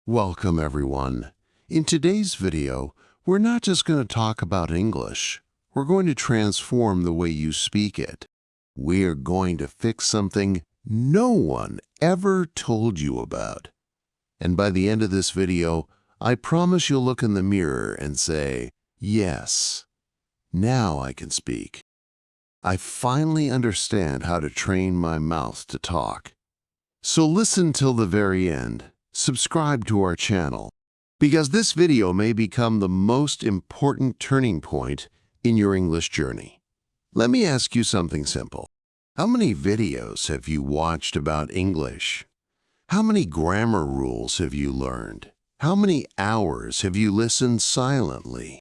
Welcome everyone. In today's video, we're not just going to talk about English. We're going to transform the way you speak it. We are going to fix something no one ever told you about. And by the end of this video, I promise you'll look in the mirror and say, yes, now I can speak. I finally understand how to train my mouth to talk. So listen till the very end. Subscribe to our channel, because this video may become the most important turning point in your English journey. Let me ask you something simple. How many videos have you watched about English? How many grammar rules have you learned? How many hours have you listened silently?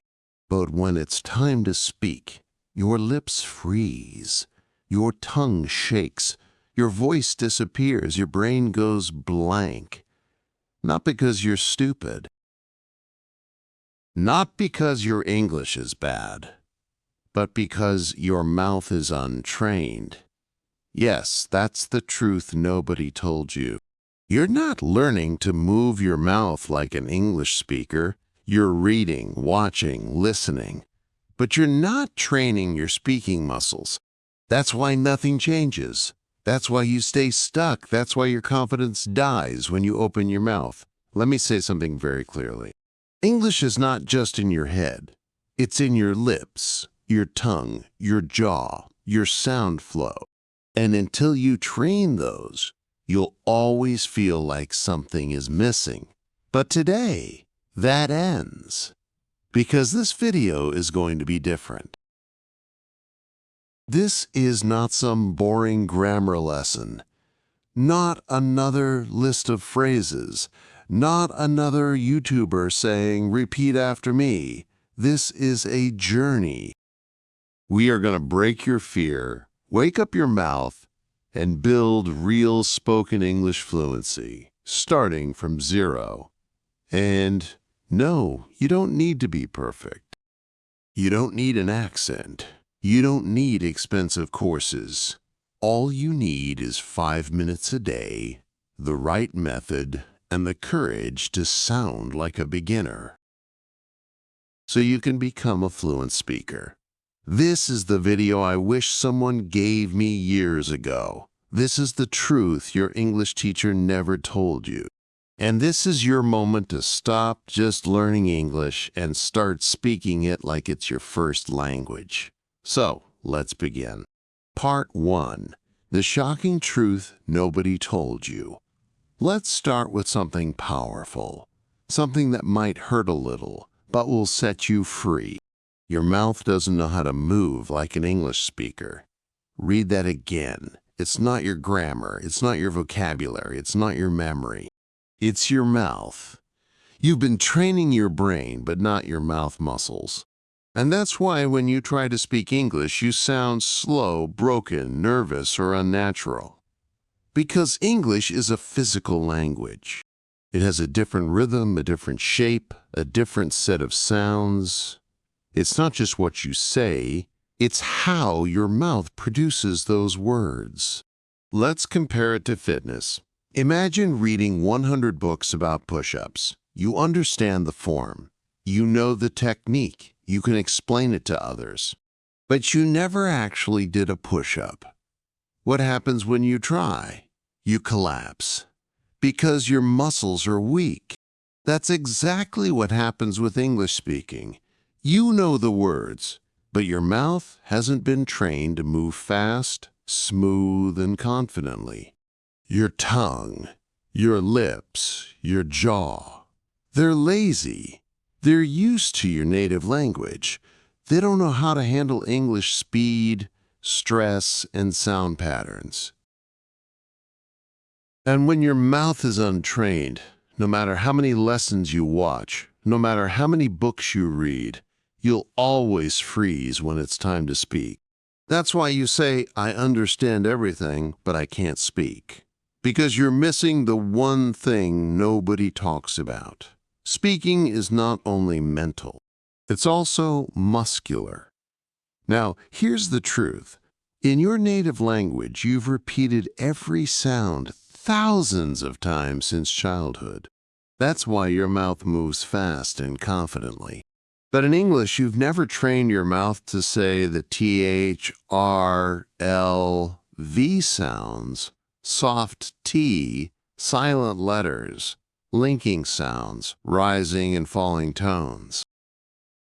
But when it's time to speak, your lips freeze, your tongue shakes, your voice disappears, your brain goes blank. Not because you're stupid. Not because your English is bad, but because your mouth is untrained. Yes, that's the truth nobody told you. You're not learning to move your mouth like an English speaker. You're reading, watching, listening. But you're not training your speaking muscles. That's why nothing changes. That's why you stay stuck. That's why your confidence dies when you open your mouth. Let me say something very clearly. English is not just in your head. It's in your lips, your tongue, your jaw, your sound flow. And until you train those, you'll always feel like something is missing. But today, that ends. Because this video is going to be different. This is not some boring grammar lesson, not another list of phrases, not another YouTuber saying, repeat after me. This is a journey. We are going to break your fear, wake up your mouth, and build real spoken English fluency, starting from zero. And no, you don't need to be perfect. You don't need an accent. You don't need expensive courses. All you need is 5 minutes a day, the right method, and the courage to sound like a beginner. So you can become a fluent speaker. This is the video I wish someone gave me years ago. This is the truth your English teacher never told you. And this is your moment to stop just learning English and start speaking it like it's your first language. So, let's begin. Part 1. The shocking truth nobody told you. Let's start with something powerful. Something that might hurt a little, but will set you free. Your mouth doesn't know how to move like an English speaker. Read that again. It's not your grammar. It's not your vocabulary. It's not your memory. It's your mouth. You've been training your brain, but not your mouth muscles. And that's why when you try to speak English, you sound slow, broken, nervous, or unnatural. Because English is a physical language. It has a different rhythm, a different shape, a different set of sounds. It's not just what you say, it's how your mouth produces those words. Let's compare it to fitness. Imagine reading 100 books about push-ups. You understand the form. You know the technique. You can explain it to others. But you never actually did a push-up. What happens when you try? You collapse. Because your muscles are weak. That's exactly what happens with English speaking. You know the words, but your mouth hasn't been trained to move fast, smooth, and confidently. Your tongue, your lips, your jaw, they're lazy. They're used to your native language. They don't know how to handle English speed, stress, and sound patterns. And when your mouth is untrained, no matter how many lessons you watch, no matter how many books you read, you'll always freeze when it's time to speak. That's why you say, I understand everything, but I can't speak. Because you're missing the one thing nobody talks about. Speaking is not only mental, it's also muscular. Now, here's the truth. In your native language, you've repeated every sound thousands of times since childhood. That's why your mouth moves fast and confidently. But in English, you've never trained your mouth to say the TH, R, L, V sounds, soft T, silent letters, linking sounds, rising and falling tones.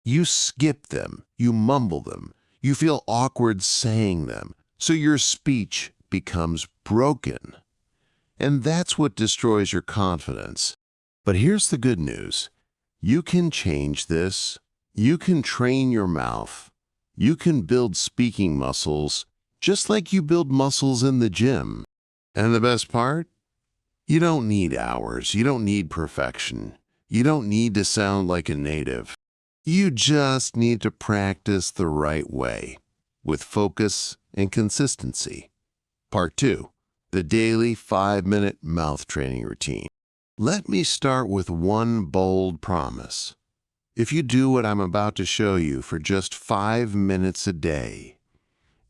You skip them, you mumble them, you feel awkward saying them, so your speech becomes broken. And that's what destroys your confidence. But here's the good news. You can change this. You can train your mouth. You can build speaking muscles just like you build muscles in the gym. And the best part? You don't need hours. You don't need perfection. You don't need to sound like a native. You just need to practice the right way, with focus and consistency. Part 2. The daily 5-minute mouth training routine. Let me start with one bold promise. If you do what I'm about to show you for just 5 minutes a day,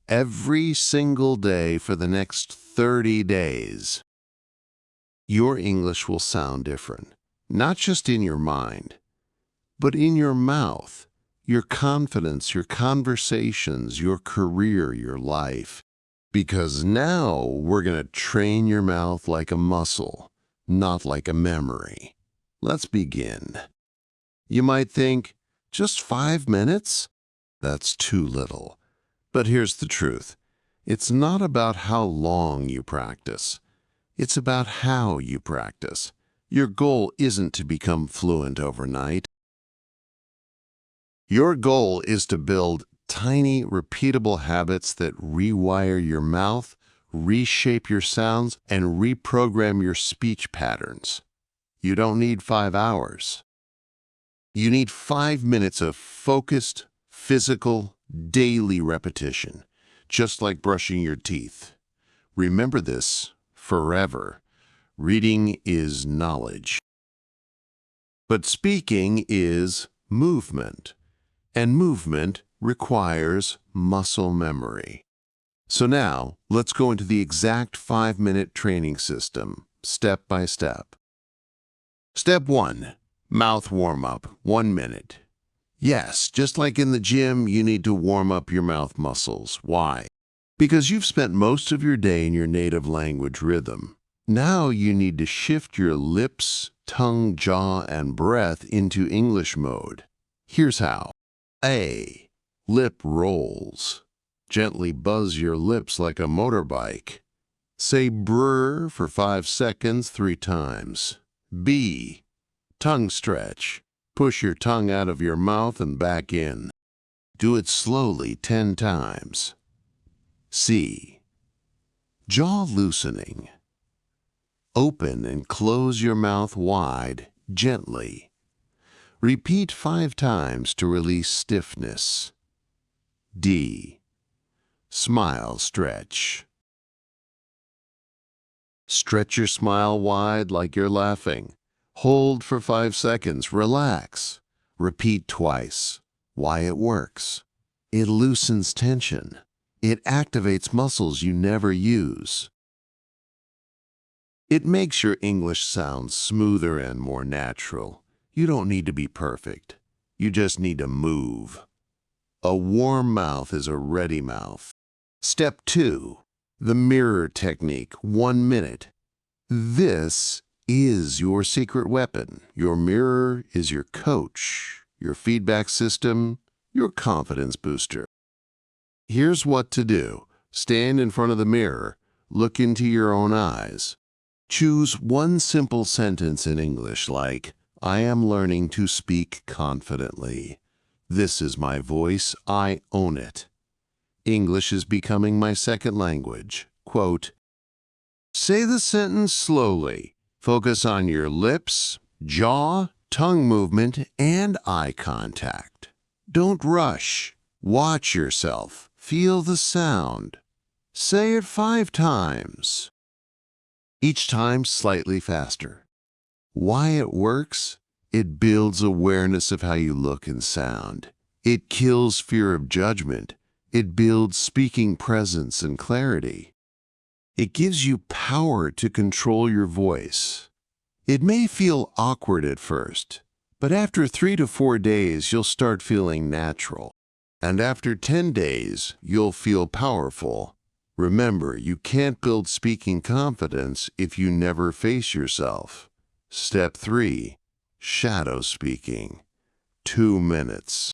every single day for the next 30 days, your English will sound different, not just in your mind, but in your mouth, your confidence, your conversations, your career, your life. Because now we're going to train your mouth like a muscle, not like a memory. Let's begin. You might think, just 5 minutes? That's too little. But here's the truth. It's not about how long you practice. It's about how you practice. Your goal isn't to become fluent overnight. Your goal is to build tiny, repeatable habits that rewire your mouth, reshape your sounds, and reprogram your speech patterns. You don't need 5 hours. You need 5 minutes of focused, physical, daily repetition, just like brushing your teeth. Remember this forever. Reading is knowledge. But speaking is movement, and movement requires muscle memory. So now, let's go into the exact 5-minute training system, step by step. Step 1. Mouth warm-up, 1 minute. Yes, just like in the gym, you need to warm up your mouth muscles. Why? Because you've spent most of your day in your native language rhythm. Now you need to shift your lips, tongue, jaw, and breath into English mode. Here's how. A. Lip rolls. Gently buzz your lips like a motorbike. Say brr for 5 seconds 3 times. B. Tongue stretch. Push your tongue out of your mouth and back in. Do it slowly 10 times. C. Jaw loosening. Open and close your mouth wide, gently. Repeat 5 times to release stiffness. D. Smile stretch. Stretch your smile wide like you're laughing. Hold for 5 seconds. Relax. Repeat twice. Why it works. It loosens tension. It activates muscles you never use. It makes your English sound smoother and more natural. You don't need to be perfect. You just need to move. A warm mouth is a ready mouth. Step 2. The mirror technique, 1 minute. This is your secret weapon. Your mirror is your coach, your feedback system, your confidence booster. Here's what to do. Stand in front of the mirror. Look into your own eyes. Choose one simple sentence in English like, I am learning to speak confidently. This is my voice. I own it. English is becoming my second language. Quote, say the sentence slowly. Focus on your lips, jaw, tongue movement, and eye contact. Don't rush. Watch yourself. Feel the sound. Say it 5 times. Each time slightly faster. Why it works? It builds awareness of how you look and sound. It kills fear of judgment. It builds speaking presence and clarity. It gives you power to control your voice. It may feel awkward at first, but after 3 to 4 days, you'll start feeling natural. And after 10 days, you'll feel powerful. Remember, you can't build speaking confidence if you never face yourself. Step 3. Shadow speaking. 2 minutes.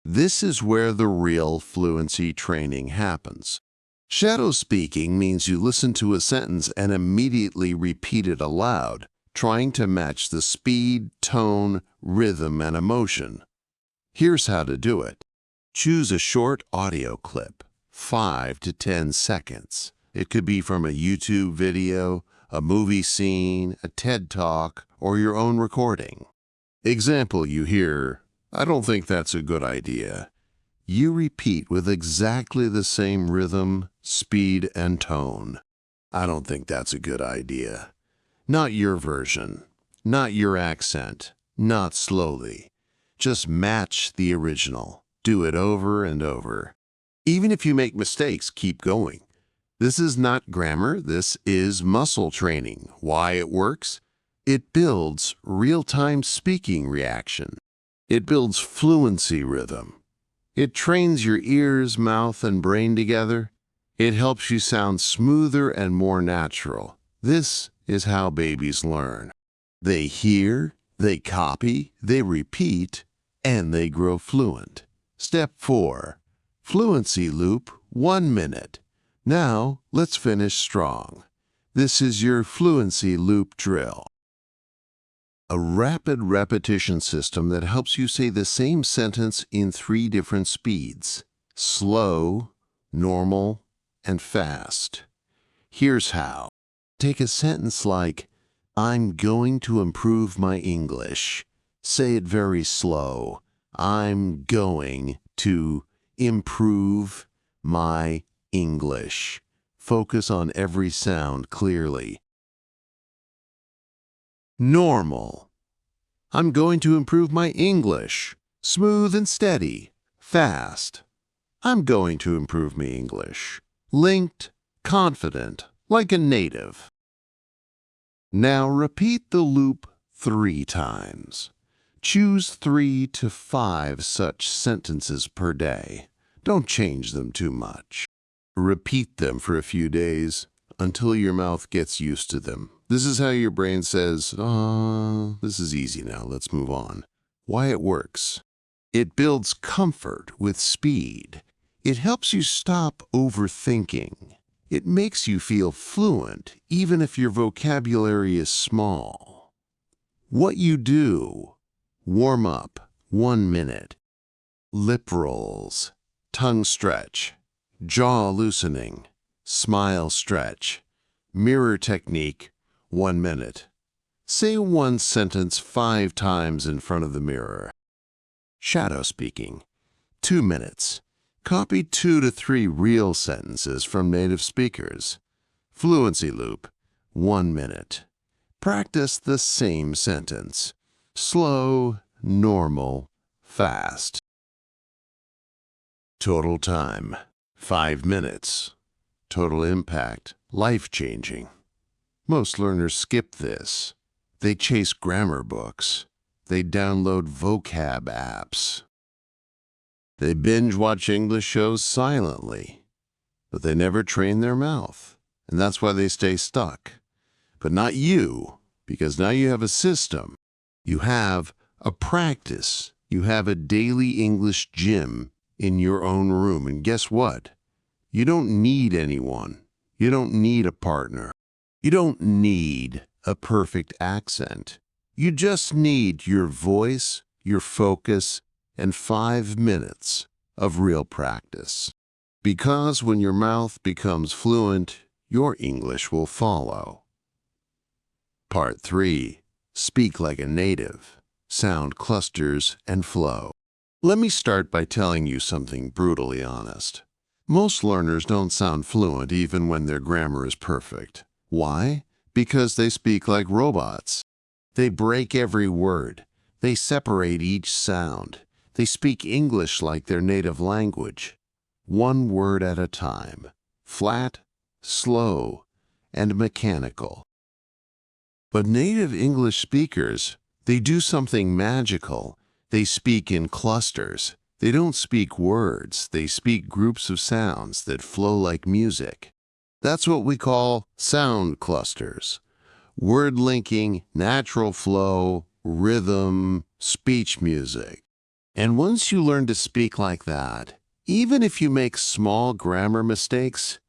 This is where the real fluency training happens. Shadow speaking means you listen to a sentence and immediately repeat it aloud, trying to match the speed, tone, rhythm, and emotion. Here's how to do it. Choose a short audio clip, 5 to 10 seconds. It could be from a YouTube video, a movie scene, a TED Talk, or your own recording. Example, you hear, "I don't think that's a good idea." You repeat with exactly the same rhythm, speed, and tone. "I don't think that's a good idea." Not your version, not your accent, not slowly. Just match the original. Do it over and over. Even if you make mistakes, keep going. This is not grammar, this is muscle training. Why it works? It builds real-time speaking reaction. It builds fluency rhythm. It trains your ears, mouth, and brain together. It helps you sound smoother and more natural. This is how babies learn. They hear, they copy, they repeat, and they grow fluent. Step 4. Fluency loop, 1 minute. Now, let's finish strong. This is your fluency loop drill. A rapid repetition system that helps you say the same sentence in 3 different speeds: slow, normal, and fast. Here's how. Take a sentence like, "I'm going to improve my English." Say it very slow. "I'm going to improve my English." Focus on every sound clearly. Normal. "I'm going to improve my English." Smooth and steady. Fast. "I'm going to improve my English." Linked, confident, like a native. Now repeat the loop 3 times. Choose 3 to 5 such sentences per day. Don't change them too much. Repeat them for a few days until your mouth gets used to them. This is how your brain says, "Oh, this is easy now, let's move on." Why it works. It builds comfort with speed. It helps you stop overthinking. It makes you feel fluent even if your vocabulary is small. What you do: warm up, 1 minute. Lip rolls, tongue stretch, jaw loosening, smile stretch, mirror technique, 1 minute. Say one sentence 5 times in front of the mirror. Shadow speaking, 2 minutes. Copy 2 to 3 real sentences from native speakers. Fluency loop, 1 minute. Practice the same sentence. Slow, normal, fast. Total time, 5 minutes. Total impact, life-changing. Most learners skip this. They chase grammar books. They download vocab apps. They binge watch English shows silently, but they never train their mouth, and that's why they stay stuck. But not you, because now you have a system. You have a practice. You have a daily English gym in your own room, and guess what? You don't need anyone. You don't need a partner. You don't need a perfect accent. You just need your voice, your focus, and 5 minutes of real practice. Because when your mouth becomes fluent, your English will follow. Part 3. Speak like a native. Sound clusters and flow. Let me start by telling you something brutally honest. Most learners don't sound fluent even when their grammar is perfect. Why? Because they speak like robots. They break every word. They separate each sound. They speak English like their native language. 1 word at a time. Flat, slow, and mechanical. But native English speakers, they do something magical. They speak in clusters. They don't speak words. They speak groups of sounds that flow like music. That's what we call sound clusters. Word linking, natural flow, rhythm, speech music. And once you learn to speak like that, even if you make small grammar mistakes,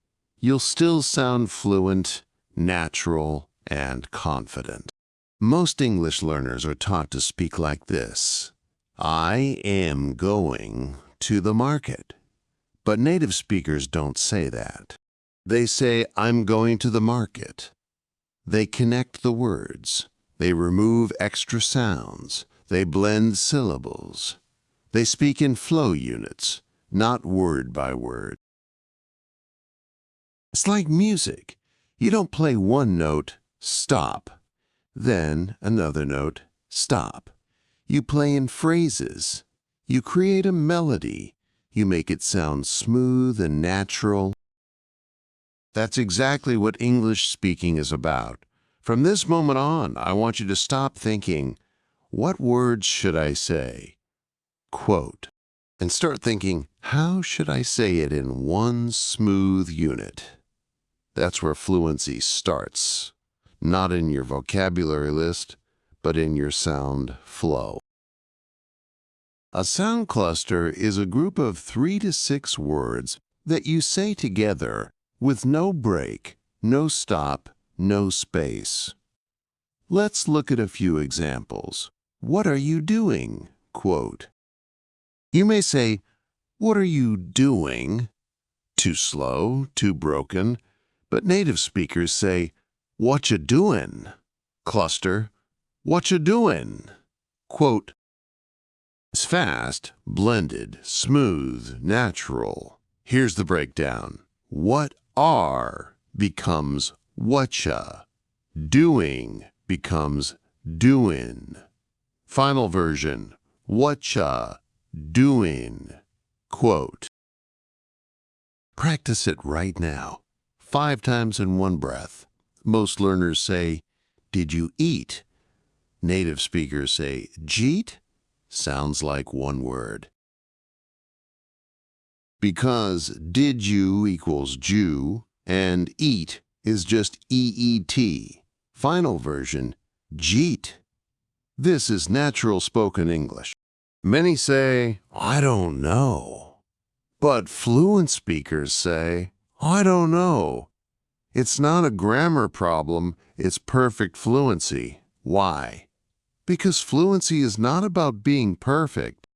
you'll still sound fluent, natural, and confident. Most English learners are taught to speak like this. I am going to the market. But native speakers don't say that. They say, I'm going to the market. They connect the words. They remove extra sounds. They blend syllables. They speak in flow units, not word by word. It's like music. You don't play one note, stop, then another note, stop. You play in phrases. You create a melody. You make it sound smooth and natural. That's exactly what English speaking is about. From this moment on, I want you to stop thinking, what words should I say? Quote. And start thinking, how should I say it in one smooth unit? That's where fluency starts. Not in your vocabulary list, but in your sound flow. A sound cluster is a group of 3 to 6 words that you say together with no break, no stop, no space. Let's look at a few examples. What are you doing? Quote. You may say, what are you doing? Too slow, too broken. But native speakers say, what you doing? Cluster, what you doing? Quote. It's fast, blended, smooth, natural. Here's the breakdown. What are becomes whatcha. Doing becomes doin'. Final version, whatcha doing. Quote. Practice it right now, 5 times in one breath. Most learners say, did you eat? Native speakers say, jeet? Sounds like one word. Because did you equals Jew, and eat is just EET. Final version, jeet. This is natural spoken English. Many say, I don't know. But fluent speakers say, I don't know. It's not a grammar problem, it's perfect fluency. Why? Because fluency is not about being perfect.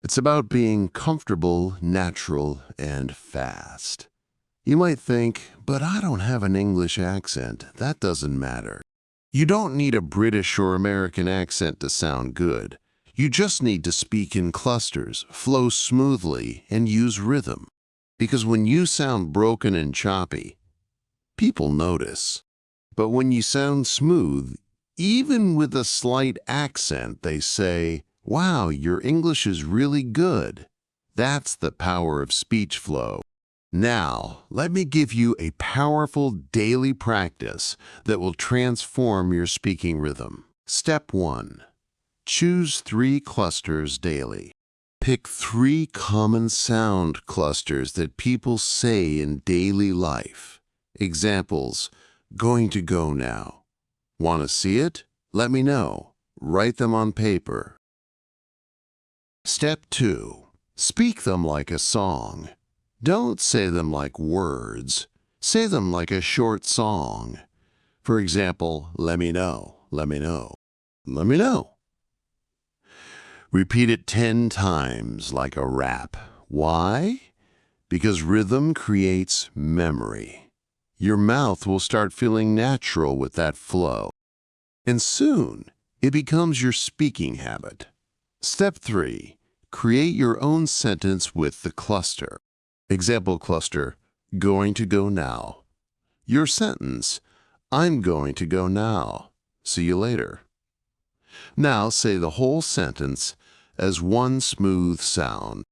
It's about being comfortable, natural, and fast. You might think, but I don't have an English accent. That doesn't matter. You don't need a British or American accent to sound good. You just need to speak in clusters, flow smoothly, and use rhythm. Because when you sound broken and choppy, people notice. But when you sound smooth, even with a slight accent, they say, wow, your English is really good. That's the power of speech flow. Now, let me give you a powerful daily practice that will transform your speaking rhythm. Step 1. Choose 3 clusters daily. Pick 3 common sound clusters that people say in daily life. Examples, going to go now. Want to see it? Let me know. Write them on paper. Step 2. Speak them like a song. Don't say them like words. Say them like a short song. For example, let me know, let me know, let me know. Repeat it 10 times like a rap. Why? Because rhythm creates memory. Your mouth will start feeling natural with that flow. And soon, it becomes your speaking habit. Step 3. Create your own sentence with the cluster. Example cluster, going to go now. Your sentence, I'm going to go now. See you later. Now say the whole sentence as one smooth sound.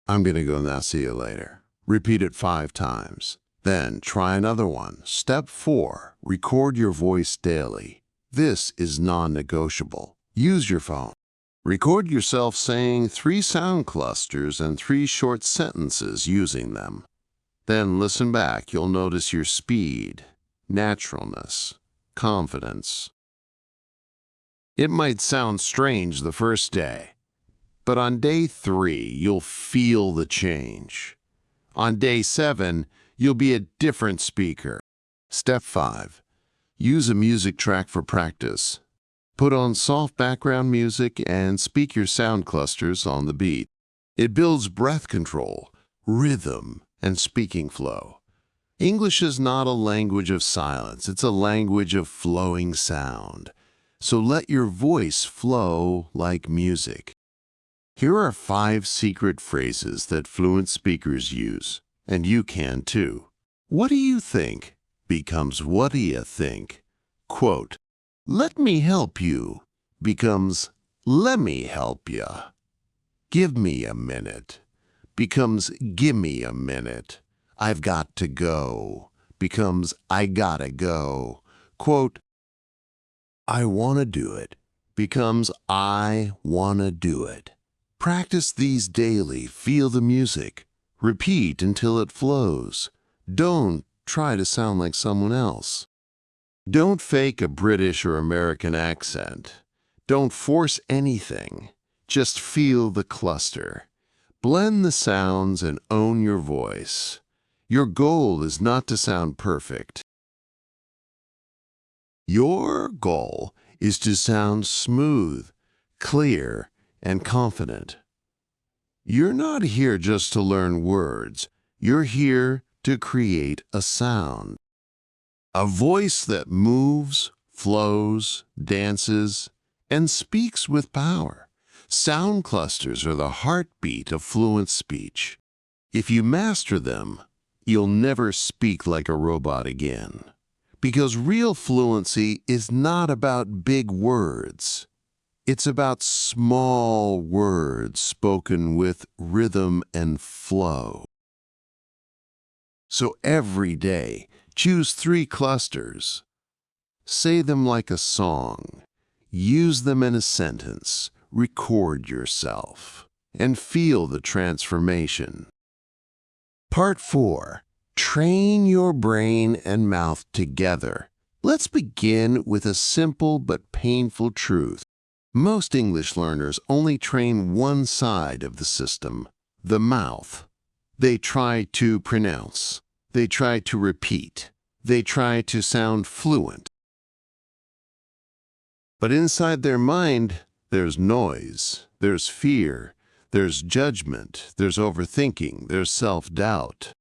I'm going to go now, see you later. Repeat it 5 times. Then try another one. Step 4. Record your voice daily. This is non-negotiable. Use your phone. Record yourself saying 3 sound clusters and 3 short sentences using them. Then listen back. You'll notice your speed, naturalness, confidence. It might sound strange the first day, but on day 3, you'll feel the change. On day 7, you'll be a different speaker. Step 5. Use a music track for practice. Put on soft background music and speak your sound clusters on the beat. It builds breath control, rhythm, and speaking flow. English is not a language of silence. It's a language of flowing sound. So let your voice flow like music. Here are 5 secret phrases that fluent speakers use, and you can too. What do you think becomes what do you think? Quote, let me help you becomes lemme help ya. Give me a minute becomes gimme a minute. I've got to go becomes I gotta go. Quote, I wanna do it becomes I wanna do it. Practice these daily. Feel the music. Repeat until it flows. Don't try to sound like someone else. Don't fake a British or American accent. Don't force anything. Just feel the cluster. Blend the sounds and own your voice. Your goal is not to sound perfect. Your goal is to sound smooth, clear, and confident. You're not here just to learn words. You're here to create a sound. A voice that moves, flows, dances, and speaks with power. Sound clusters are the heartbeat of fluent speech. If you master them, you'll never speak like a robot again. Because real fluency is not about big words. It's about small words spoken with rhythm and flow. So every day, choose 3 clusters. Say them like a song. Use them in a sentence. Record yourself. And feel the transformation. Part 4. Train your brain and mouth together. Let's begin with a simple but painful truth. Most English learners only train one side of the system, the mouth. They try to pronounce. They try to repeat. They try to sound fluent. But inside their mind, there's noise, there's fear, there's judgment, there's overthinking, there's self-doubt.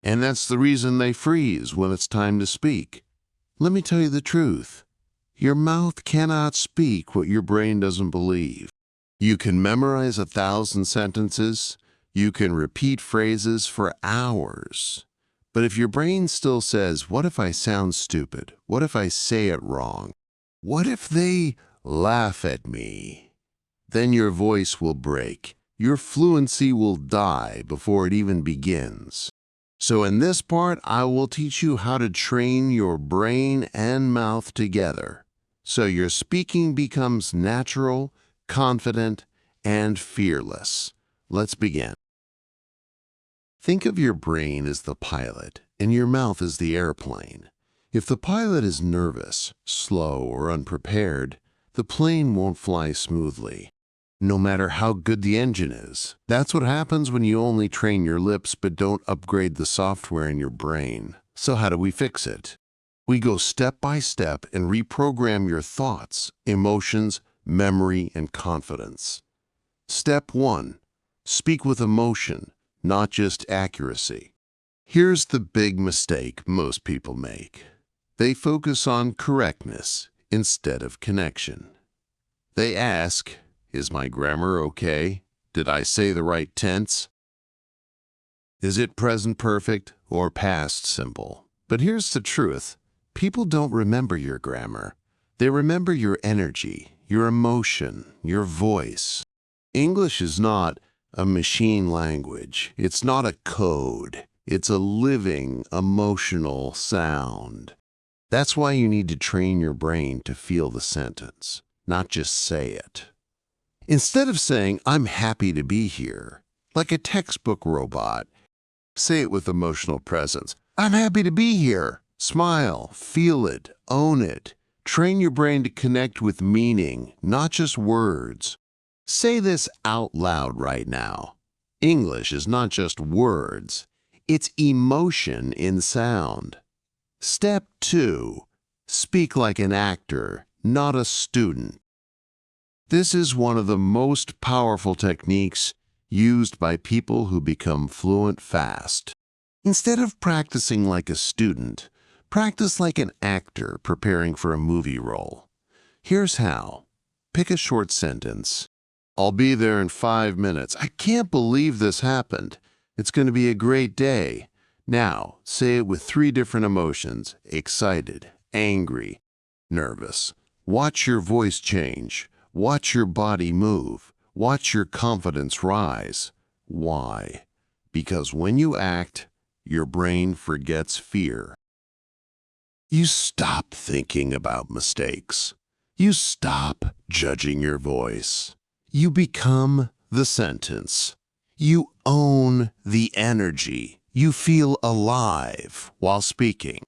And that's the reason they freeze when it's time to speak. Let me tell you the truth. Your mouth cannot speak what your brain doesn't believe. You can memorize 1,000 sentences. You can repeat phrases for hours. But if your brain still says, what if I sound stupid? What if I say it wrong? What if they laugh at me? Then your voice will break. Your fluency will die before it even begins. So in this part, I will teach you how to train your brain and mouth together, so your speaking becomes natural, confident, and fearless. Let's begin. Think of your brain as the pilot and your mouth as the airplane. If the pilot is nervous, slow, or unprepared, the plane won't fly smoothly, no matter how good the engine is. That's what happens when you only train your lips but don't upgrade the software in your brain. So how do we fix it? We go step by step and reprogram your thoughts, emotions, memory, and confidence. Step 1. Speak with emotion, not just accuracy. Here's the big mistake most people make. They focus on correctness instead of connection. They ask, is my grammar okay? Did I say the right tense? Is it present perfect or past simple? But here's the truth. People don't remember your grammar. They remember your energy, your emotion, your voice. English is not a machine language. It's not a code. It's a living, emotional sound. That's why you need to train your brain to feel the sentence, not just say it. Instead of saying, "I'm happy to be here," like a textbook robot, say it with emotional presence. "I'm happy to be here." Smile, feel it, own it. Train your brain to connect with meaning, not just words. Say this out loud right now. English is not just words, it's emotion in sound. Step 2. Speak like an actor, not a student. This is one of the most powerful techniques used by people who become fluent fast. Instead of practicing like a student, practice like an actor preparing for a movie role. Here's how. Pick a short sentence. "I'll be there in 5 minutes. I can't believe this happened. It's going to be a great day." Now, say it with 3 different emotions: excited, angry, nervous. Watch your voice change. Watch your body move. Watch your confidence rise. Why? Because when you act, your brain forgets fear. You stop thinking about mistakes. You stop judging your voice. You become the sentence. You own the energy. You feel alive while speaking.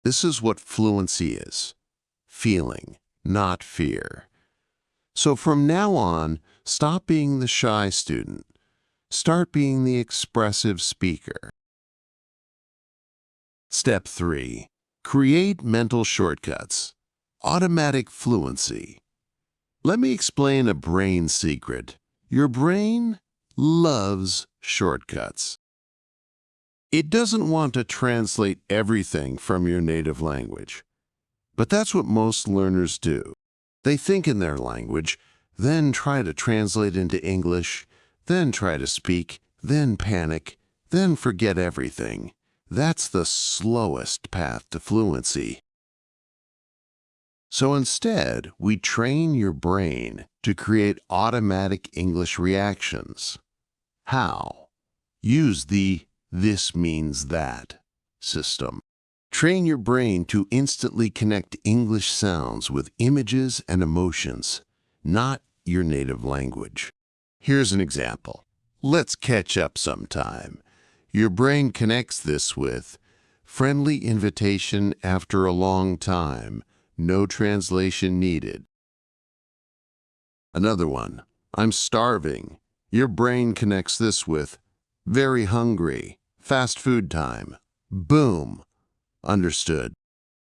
This is what fluency is. Feeling, not fear. So from now on, stop being the shy student. Start being the expressive speaker. Step 3. Create mental shortcuts. Automatic fluency. Let me explain a brain secret. Your brain loves shortcuts. It doesn't want to translate everything from your native language. But that's what most learners do. They think in their language, then try to translate into English, then try to speak, then panic, then forget everything. That's the slowest path to fluency. So instead, we train your brain to create automatic English reactions. How? Use the "this means that" system. Train your brain to instantly connect English sounds with images and emotions, not your native language. Here's an example. "Let's catch up sometime." Your brain connects this with "friendly invitation after a long time, no translation needed." Another one, "I'm starving." Your brain connects this with "very hungry, fast food time." Boom! Understood.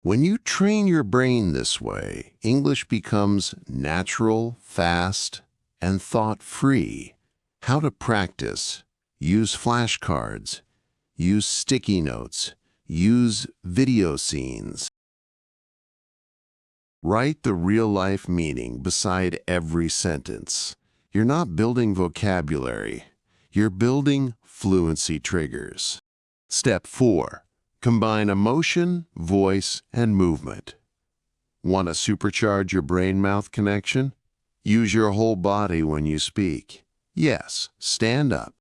When you train your brain this way, English becomes natural, fast, and thought-free. How to practice. Use flashcards. Use sticky notes. Use video scenes. Write the real-life meaning beside every sentence. You're not building vocabulary. You're building fluency triggers. Step 4. Combine emotion, voice, and movement. Want to supercharge your brain-mouth connection? Use your whole body when you speak. Yes, stand up.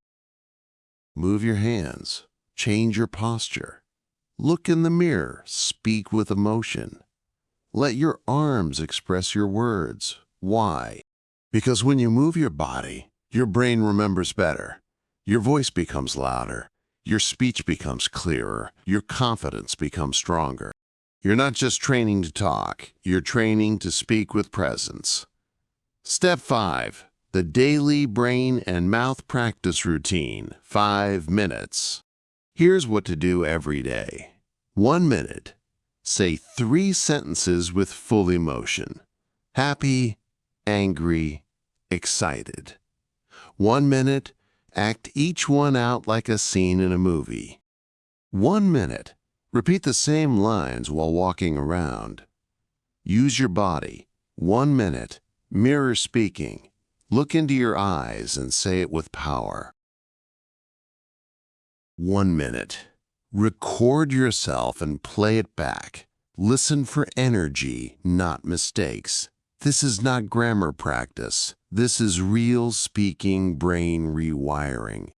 Move your hands. Change your posture. Look in the mirror. Speak with emotion. Let your arms express your words. Why? Because when you move your body, your brain remembers better. Your voice becomes louder. Your speech becomes clearer. Your confidence becomes stronger. You're not just training to talk. You're training to speak with presence. Step 5. The daily brain and mouth practice routine. 5 minutes. Here's what to do every day. 1 minute. Say 3 sentences with full emotion. Happy, angry, excited. 1 minute. Act each one out like a scene in a movie. 1 minute. Repeat the same lines while walking around. Use your body. 1 minute. Mirror speaking. Look into your eyes and say it with power. 1 minute. Record yourself and play it back. Listen for energy, not mistakes. This is not grammar practice. This is real speaking brain rewiring.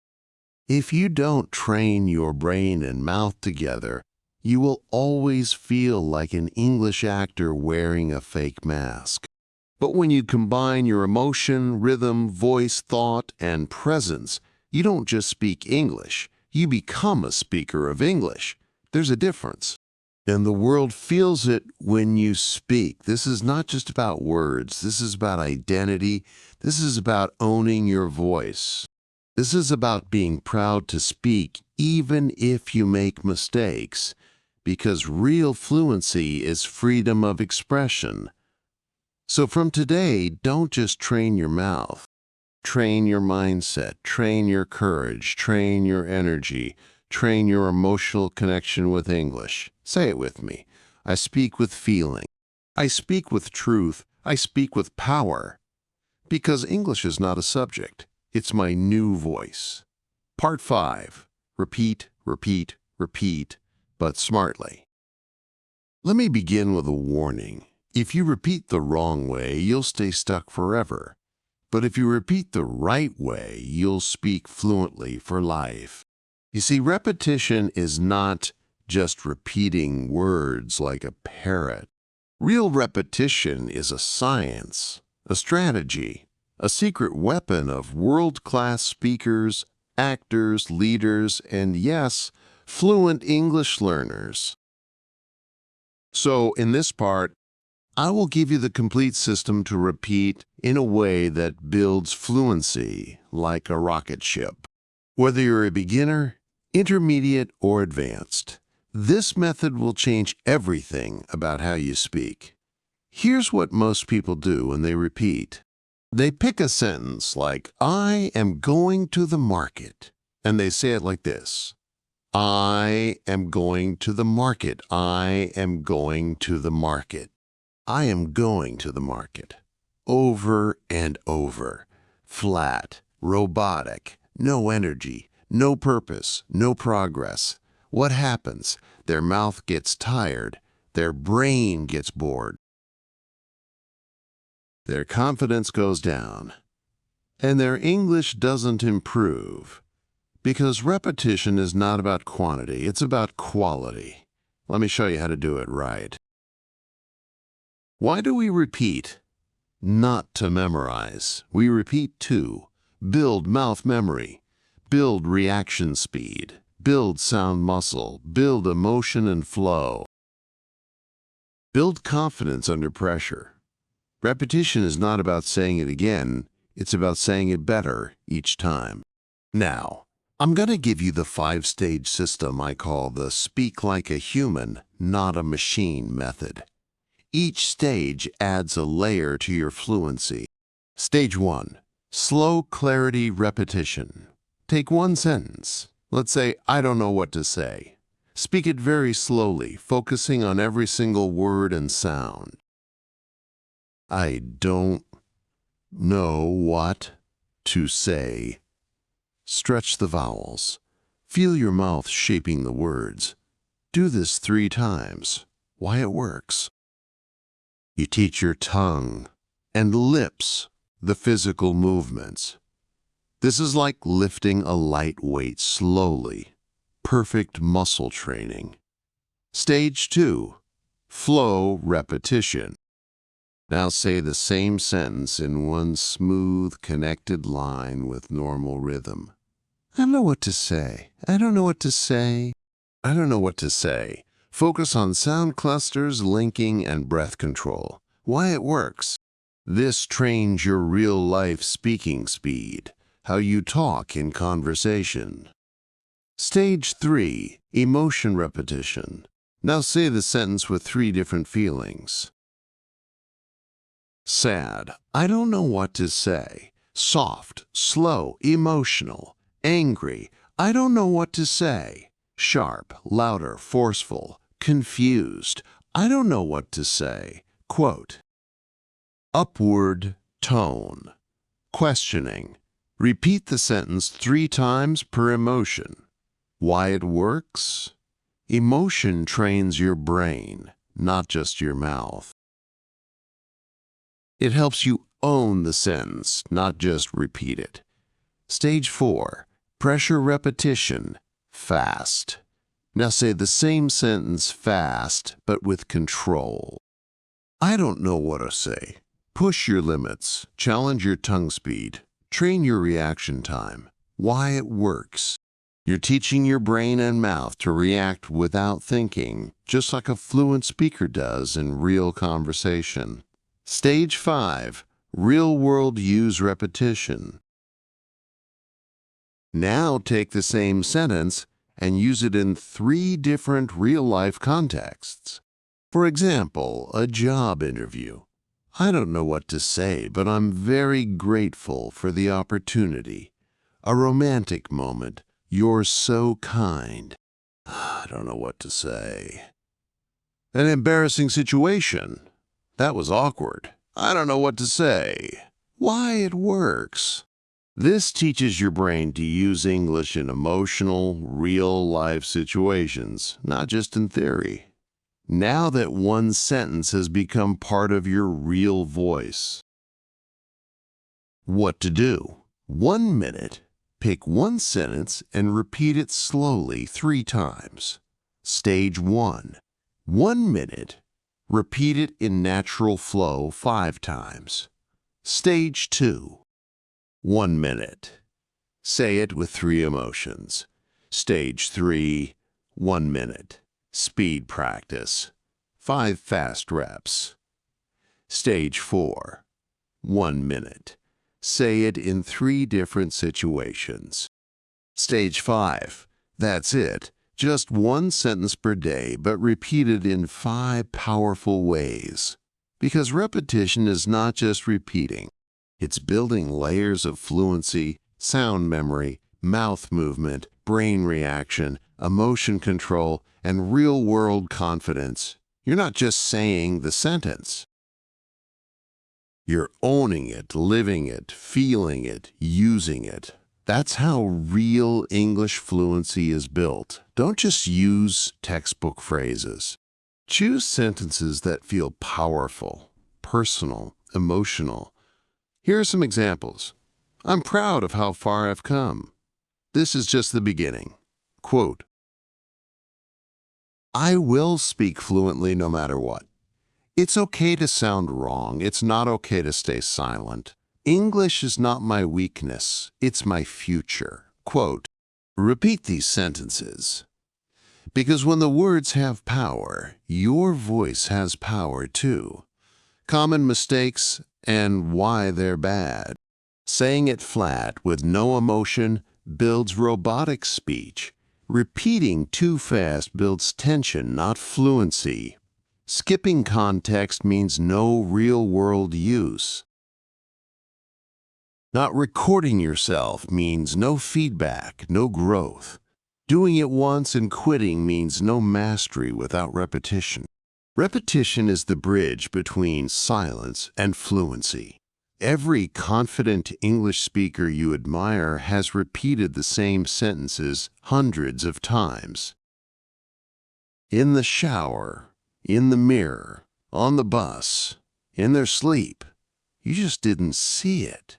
If you don't train your brain and mouth together, You will always feel like an English actor wearing a fake mask. But when you combine your emotion, rhythm, voice, thought, and presence, you don't just speak English. You become a speaker of English. There's a difference. And the world feels it when you speak. This is not just about words. This is about identity. This is about owning your voice. This is about being proud to speak even if you make mistakes, because real fluency is freedom of expression. So from today, don't just train your mouth. Train your mindset, train your courage, train your energy, train your emotional connection with English. Say it with me. I speak with feeling. I speak with truth. I speak with power. Because English is not a subject. It's my new voice. Part 5. Repeat, repeat, repeat, but smartly. Let me begin with a warning. If you repeat the wrong way, you'll stay stuck forever. But if you repeat the right way, you'll speak fluently for life. You see, repetition is not just repeating words like a parrot. Real repetition is a science, a strategy, a secret weapon of world-class speakers, actors, leaders, and yes, fluent English learners. So in this part, I will give you the complete system to repeat in a way that builds fluency like a rocket ship. Whether you're a beginner, intermediate, or advanced, this method will change everything about how you speak. Here's what most people do when they repeat. They pick a sentence like, I am going to the market, and they say it like this. I am going to the market. I am going to the market. I am going to the market. Over and over. Flat, robotic, no energy, no purpose, no progress. What happens? Their mouth gets tired. Their brain gets bored. Their confidence goes down. And their English doesn't improve. Because repetition is not about quantity, it's about quality. Let me show you how to do it right. Why do we repeat? Not to memorize. We repeat to build mouth memory, build reaction speed, build sound muscle, build emotion and flow. Build confidence under pressure. Repetition is not about saying it again, it's about saying it better each time. Now, I'm going to give you the 5-stage system I call the speak like a human, not a machine method. Each stage adds a layer to your fluency. Stage 1. Slow clarity repetition. Take one sentence. Let's say, I don't know what to say. Speak it very slowly, focusing on every single word and sound. I don't know what to say. Stretch the vowels. Feel your mouth shaping the words. Do this 3 times. Why it works. You teach your tongue and lips the physical movements. This is like lifting a light weight slowly. Perfect muscle training. Stage 2. Flow repetition. Now say the same sentence in one smooth, connected line with normal rhythm. I don't know what to say. I don't know what to say. I don't know what to say. Focus on sound clusters, linking, and breath control. Why it works. This trains your real-life speaking speed, how you talk in conversation. Stage 3. Emotion repetition. Now say the sentence with 3 different feelings. Sad. I don't know what to say. Soft, slow, emotional. Angry. I don't know what to say. Sharp, louder, forceful. Confused. I don't know what to say. Quote. Upward tone. Questioning. Repeat the sentence 3 times per emotion. Why it works? Emotion trains your brain, not just your mouth. It helps you own the sentence, not just repeat it. Stage 4. Pressure repetition. Fast. Now say the same sentence fast, but with control. I don't know what to say. Push your limits, challenge your tongue speed, train your reaction time. Why it works. You're teaching your brain and mouth to react without thinking, just like a fluent speaker does in real conversation. Stage 5. Real-world use repetition. Now take the same sentence and use it in 3 different real-life contexts. For example, a job interview. I don't know what to say, but I'm very grateful for the opportunity. A romantic moment. You're so kind. I don't know what to say. An embarrassing situation. That was awkward. I don't know what to say. Why it works. This teaches your brain to use English in emotional, real-life situations, not just in theory. Now that one sentence has become part of your real voice. What to do? 1 minute. Pick one sentence and repeat it slowly 3 times. Stage 1. 1 minute. Repeat it in natural flow 5 times. Stage 2. 1 minute. Say it with 3 emotions. Stage 3. 1 minute. Speed practice. 5 fast reps. Stage 4. 1 minute. Say it in 3 different situations. Stage 5. That's it. Just 1 sentence per day, but repeated in 5 powerful ways. Because repetition is not just repeating. It's building layers of fluency, sound memory, mouth movement, brain reaction, emotion control, and real-world confidence. You're not just saying the sentence. You're owning it, living it, feeling it, using it. That's how real English fluency is built. Don't just use textbook phrases. Choose sentences that feel powerful, personal, emotional. Here are some examples. I'm proud of how far I've come. This is just the beginning. Quote, I will speak fluently no matter what. It's okay to sound wrong. It's not okay to stay silent. English is not my weakness. It's my future. Quote, repeat these sentences. Because when the words have power, your voice has power too. Common mistakes and why they're bad. Saying it flat with no emotion builds robotic speech. Repeating too fast builds tension, not fluency. Skipping context means no real-world use. Not recording yourself means no feedback, no growth. Doing it once and quitting means no mastery without repetition. Repetition is the bridge between silence and fluency. Every confident English speaker you admire has repeated the same sentences hundreds of times. In the shower, in the mirror, on the bus, in their sleep. You just didn't see it.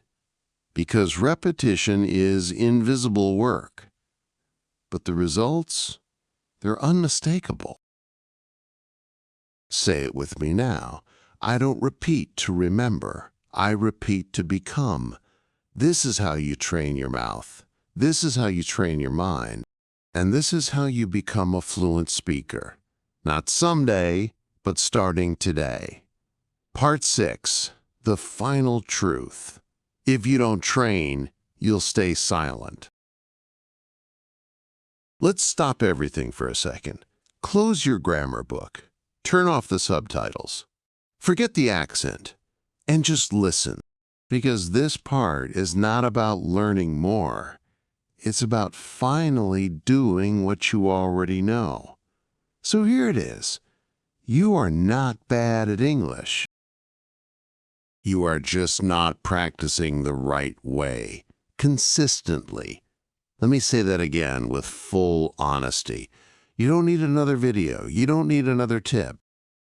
Because repetition is invisible work. But the results, they're unmistakable. Say it with me now. I don't repeat to remember. I repeat to become. This is how you train your mouth. This is how you train your mind. And this is how you become a fluent speaker. Not someday, but starting today. Part 6. The final truth. If you don't train, you'll stay silent. Let's stop everything for a second. Close your grammar book. Turn off the subtitles. Forget the accent. And just listen. Because this part is not about learning more. It's about finally doing what you already know. So here it is. You are not bad at English. You are just not practicing the right way, consistently. Let me say that again with full honesty. You don't need another video. You don't need another tip.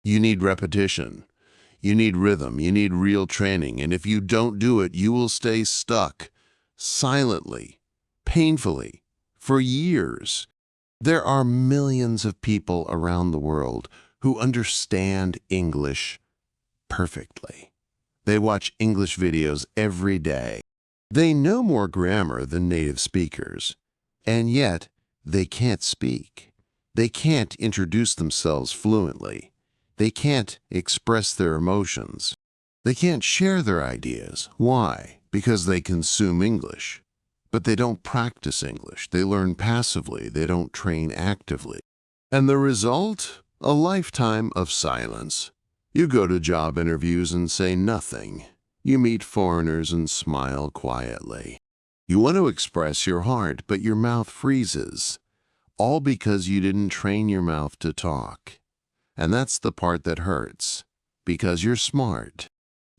You need repetition. You need rhythm. You need real training. And if you don't do it, you will stay stuck, silently, painfully, for years. There are millions of people around the world who understand English perfectly. They watch English videos every day. They know more grammar than native speakers, and yet they can't speak. They can't introduce themselves fluently. They can't express their emotions. They can't share their ideas. Why? Because they consume English. But they don't practice English. They learn passively. They don't train actively. And the result? A lifetime of silence. You go to job interviews and say nothing. You meet foreigners and smile quietly. You want to express your heart, but your mouth freezes. All because you didn't train your mouth to talk. And that's the part that hurts. Because you're smart.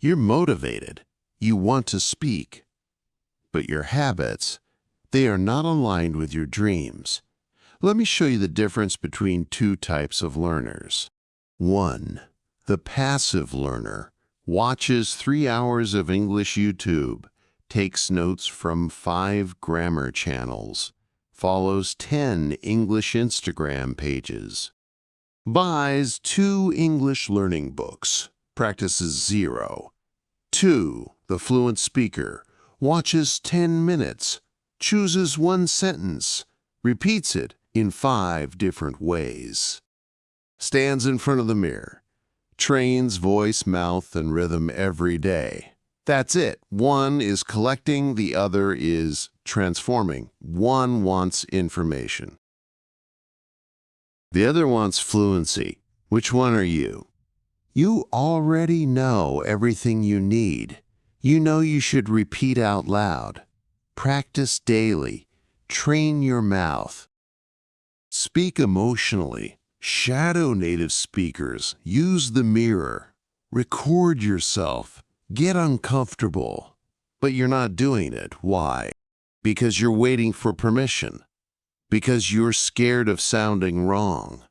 You're motivated. You want to speak. But your habits, they are not aligned with your dreams. Let me show you the difference between two types of learners. 1. The passive learner watches 3 hours of English YouTube, takes notes from 5 grammar channels, follows 10 English Instagram pages, buys 2 English learning books, practices 0. 2. The fluent speaker watches 10 minutes, chooses 1 sentence, repeats it in 5 different ways, stands in front of the mirror, trains voice, mouth, and rhythm every day. That's it. One is collecting, the other is transforming. One wants information. The other wants fluency. Which one are you? You already know everything you need. You know you should repeat out loud. Practice daily. Train your mouth. Speak emotionally. Shadow native speakers. Use the mirror. Record yourself. Get uncomfortable. But you're not doing it. Why? Because you're waiting for permission. Because you're scared of sounding wrong.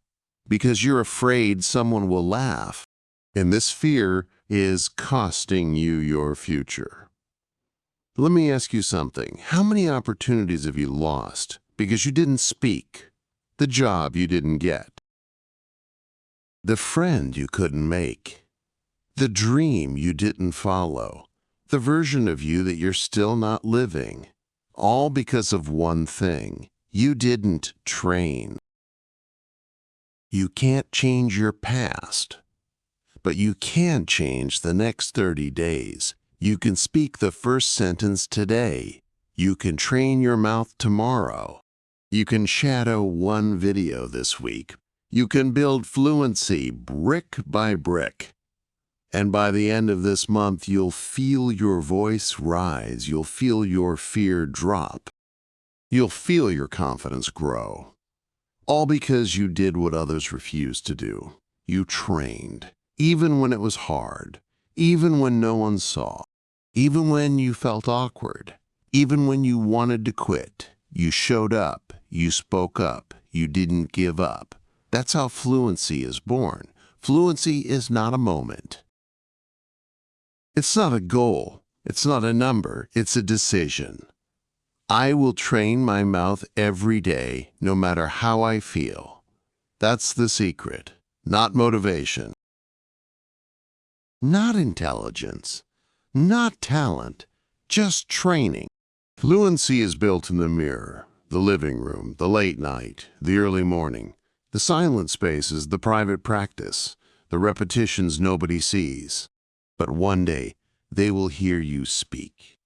Because you're afraid someone will laugh. And this fear is costing you your future. Let me ask you something. How many opportunities have you lost because you didn't speak? The job you didn't get? The friend you couldn't make? The dream you didn't follow? The version of you that you're still not living? All because of one thing. You didn't train. You can't change your past. But you can change the next 30 days. You can speak the first sentence today. You can train your mouth tomorrow. You can shadow 1 video this week. You can build fluency brick by brick. And by the end of this month, you'll feel your voice rise. You'll feel your fear drop. You'll feel your confidence grow. All because you did what others refused to do. You trained. Even when it was hard, even when no one saw, even when you felt awkward, even when you wanted to quit, you showed up, you spoke up, you didn't give up. That's how fluency is born. Fluency is not a moment. It's not a goal. It's not a number. It's a decision. I will train my mouth every day, no matter how I feel. That's the secret, not motivation. Not intelligence, not talent, just training. Fluency is built in the mirror, the living room, the late night, the early morning. The silent space is the private practice, the repetitions nobody sees. But one day, they will hear you speak.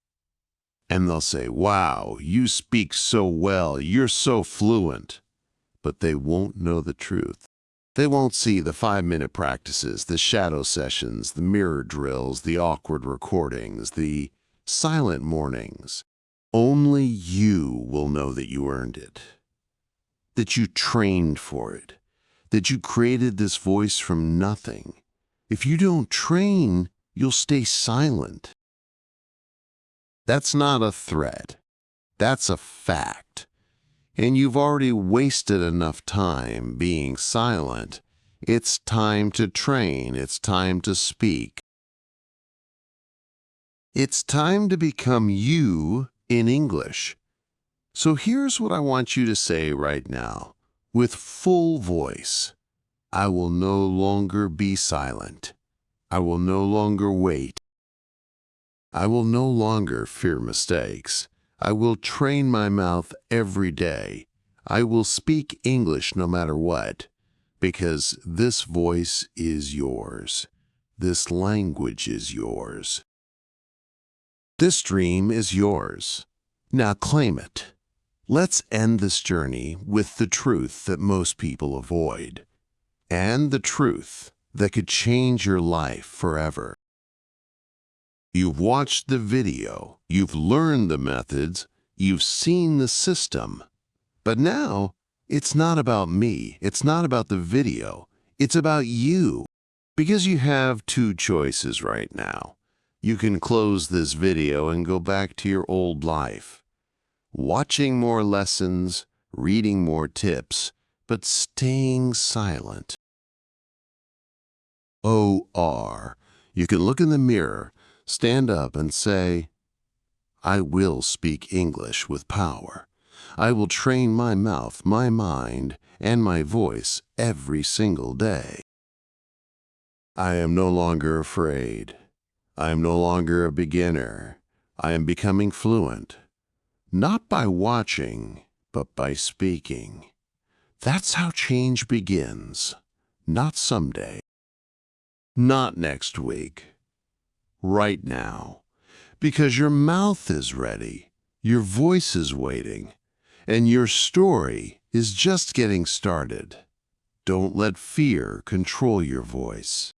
And they'll say, "Wow, you speak so well, you're so fluent." But they won't know the truth. They won't see the 5-minute practices, the shadow sessions, the mirror drills, the awkward recordings, the silent mornings. Only you will know that you earned it, that you trained for it, that you created this voice from nothing. If you don't train, you'll stay silent. That's not a threat. That's a fact. And you've already wasted enough time being silent. It's time to train. It's time to speak. It's time to become you in English. So here's what I want you to say right now. with full voice. I will no longer be silent. I will no longer wait. I will no longer fear mistakes. I will train my mouth every day. I will speak English no matter what, because this voice is yours. This language is yours. This dream is yours. Now claim it. Let's end this journey with the truth that most people avoid, and the truth that could change your life forever. You've watched the video, you've learned the methods, you've seen the system. But now, it's not about me, it's not about the video, it's about you. Because you have two choices right now. You can close this video and go back to your old life, watching more lessons, reading more tips, but staying silent. OR. You can look in the mirror, stand up and say, I will speak English with power. I will train my mouth, my mind, and my voice every single day. I am no longer afraid. I am no longer a beginner. I am becoming fluent. Not by watching, but by speaking. That's how change begins. Not someday. Not next week. Right now. Because your mouth is ready, your voice is waiting, and your story is just getting started. Don't let fear control your voice.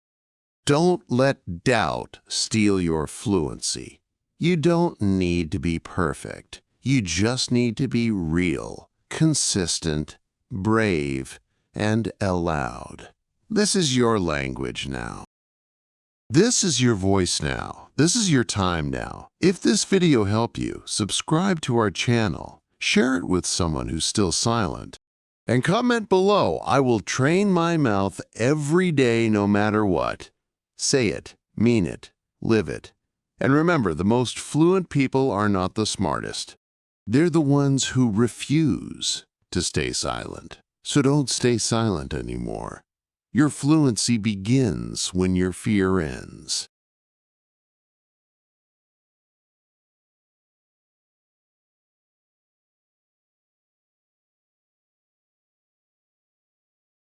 Don't let doubt steal your fluency. You don't need to be perfect. You just need to be real, consistent, brave, and loud. This is your language now. This is your voice now. This is your time now. If this video helped you, subscribe to our channel, share it with someone who's still silent, and comment below. I will train my mouth every day no matter what. Say it, mean it, live it. And remember, the most fluent people are not the smartest. They're the ones who refuse to stay silent. So don't stay silent anymore. Your fluency begins when your fear ends.